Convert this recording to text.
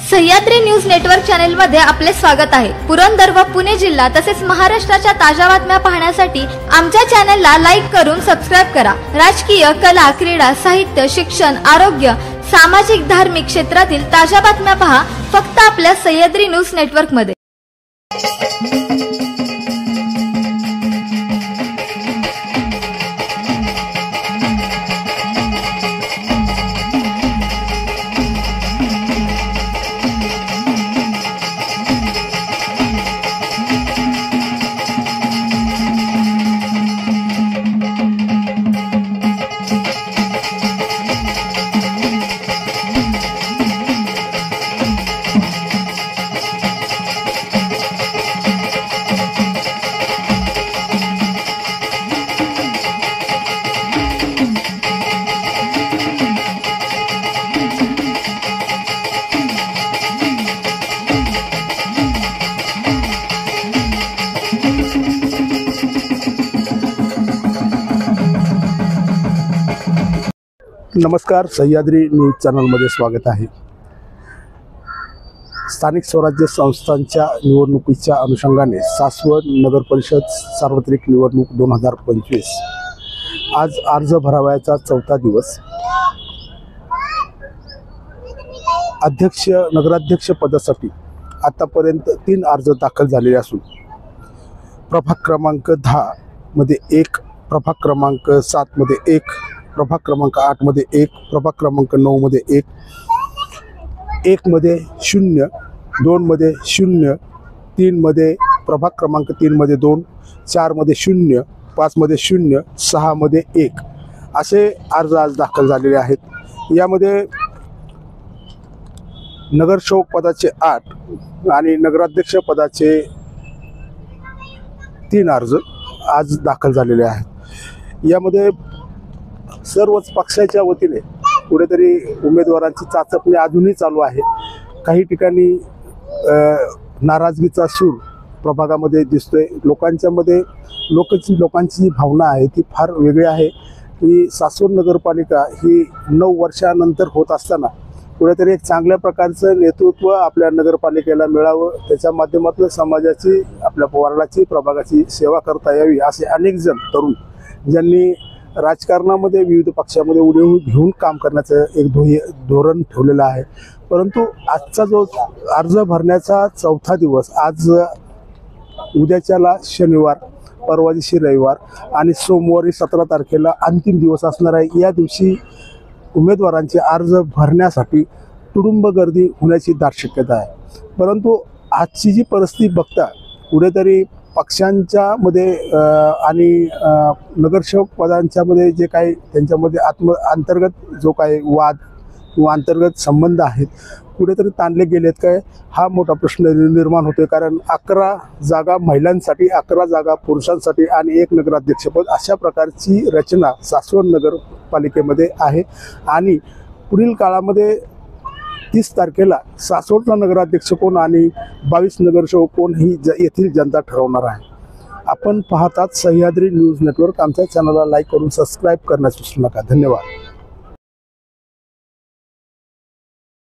Sahyadri news network channel मध्ये आपले स्वागत आहे। पुरंदर व पुणे जिल्हा तसेच महाराष्ट्राच्या ताज्या बातम्या पाहण्यासाठी आमच्या चॅनलला लाईक करून सबस्क्राइब करा। राजकीय, कला, क्रीडा, साहित्य, शिक्षण, आरोग्य, सामाजिक, धार्मिक क्षेत्रातील ताज्या बातम्या पहा फक्त आपल्या सह्याद्री न्यूज नेटवर्क मध्ये। नमस्कार, सह्याद्री न्यूज चॅनलमध्ये स्वागत आहे। स्थानिक स्वराज्य संस्थांच्या निवडणुकीच्या अनुषंगाने सासवड नगर परिषद सार्वत्रिक निवडणूक 2025 आज अर्ज भरावयाचा चौथा दिवस। अध्यक्ष, नगराध्यक्ष पदासाठी आतापर्यंत 3 अर्ज दाखल झालेले असून प्रभाग क्रमांक 10 मध्ये 1, प्रभाग क्रमांक 7 मध्ये 1, प्रभाग क्रमांक 8 मध्ये 1, प्रभाग क्रमांक 9 मध्ये 1, 1 मध्ये 0, 2 मध्ये 0, 3 मध्ये प्रभाग क्रमांक 3 मध्ये 2, 4 मध्ये 0, 5 मध्ये 0, 6 मध्ये 1 असे अर्ज आज दाखल झालेले आहेत। यामध्ये नगरसेवक पदाचे 8 आणि नगराध्यक्ष पदाचे 3 अर्ज आज दाखल झालेले आहेत। यामध्ये सर्वच पक्षाच्या वतीने कुठेतरी उमेदवारांची चाचपणी अजूनही चालू आहे। काही ठिकाणी नाराजगीचा सूर प्रभागामध्ये दिसतोय। लोकांची जी भावना आहे ती फार वेगळी आहे की सासवड नगरपालिका ही 9 वर्षानंतर होत असताना कुठेतरी एक चांगल्या प्रकारचं नेतृत्व आपल्या नगरपालिकेला मिळावं, त्याच्या माध्यमातून समाजाची, आपल्या वार्डाची, प्रभागाची सेवा करता यावी असे अनेक जण तरुण ज्यांनी राजकारणामध्ये विविध पक्षामध्ये उडी घेऊन काम करण्याचं एक धोरण ठेवलेलं आहे। परंतु आजचा जो अर्ज भरण्याचा चौथा दिवस, आज उद्याच्याला शनिवार, परवा दिवशी रविवार आणि सोमवारी 17 तारखेला अंतिम दिवस असणार आहे। या दिवशी उमेदवारांचे अर्ज भरण्यासाठी तुडुंब गर्दी होण्याची दाट शक्यता आहे। परंतु आजची जी परिस्थिती बघता कुठेतरी पक्षांच्या मध्ये आणि नगरसेवक पदांच्यामध्ये जे काही त्यांच्यामध्ये अंतर्गत जो काही वाद किंवा अंतर्गत संबंध आहेत कुठेतरी ताणले गेलेत काय, हा मोठा प्रश्न निर्माण होतोय। कारण 11 जागा महिलांसाठी, 11 जागा पुरुषांसाठी आणि 1 नगराध्यक्षपद अशा प्रकारची रचना सासवड नगरपालिकेमध्ये आहे। आणि पुढील काळामध्ये 30 तारखेला सासवडचा नगराध्यक्ष कोण आणि 22 नगरसेवक कोण ही येथील जनता ठरवणार आहे। आपण पाहतात सह्याद्री न्यूज नेटवर्क। आमच्या चॅनलला लाईक करून सबस्क्राईब करण्यास विसरू नका। धन्यवाद।